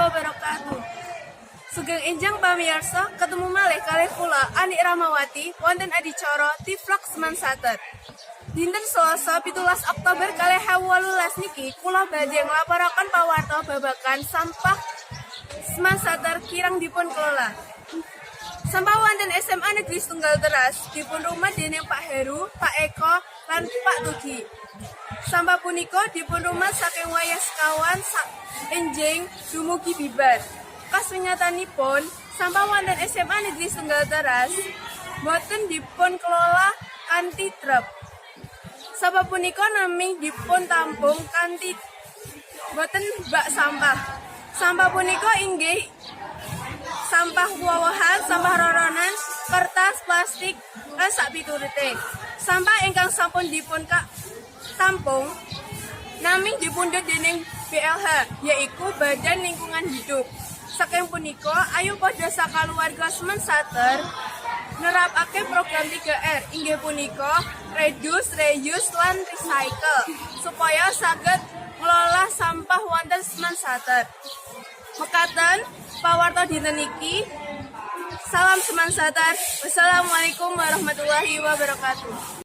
wabarakatuh. Sugeng enjang pamirsa, ketemu malih kalih kula Ani Rahmawati wonten adicara Tiflok Seman Sater. Dinten Selasa 17 Oktober kalih 2018 niki kula badhe nglaporaken pawarta babagan sampah Seman Sater kirang dipun kelola. Sampah wonten SMA Negeri Setunggal Teras dipun rumah dening Pak Heru, Pak Eko, lan Pak Tugi. Sampah punika dipun rumah saking wayah sekawan enjing dumugi bibar. Kasunyatanipun, sampah wonten SMA Negeri Setunggal Teras boten dipun kelola kanthi truk. Sampah punika namung dipun tampung kanthi boten bak sampah. Sampah punika inggih sampah woh-wohan, sampah roronan, kertas, plastik, lan sapiturute. Sampah ingkang sampun dipun tampung namung dipundhut dening BLH, yaitu Badan Lingkungan Hidup. Saking punika, ayo padha sakaluwarga Seman Sater nerapake program 3R, inggih punika reduce, reuse, lan recycle, supaya saged ngelola sampah wonten Seman Sater. Mekaten pawarta dinten iki. Salam Seman Sater. Wassalamualaikum warahmatullahi wabarakatuh.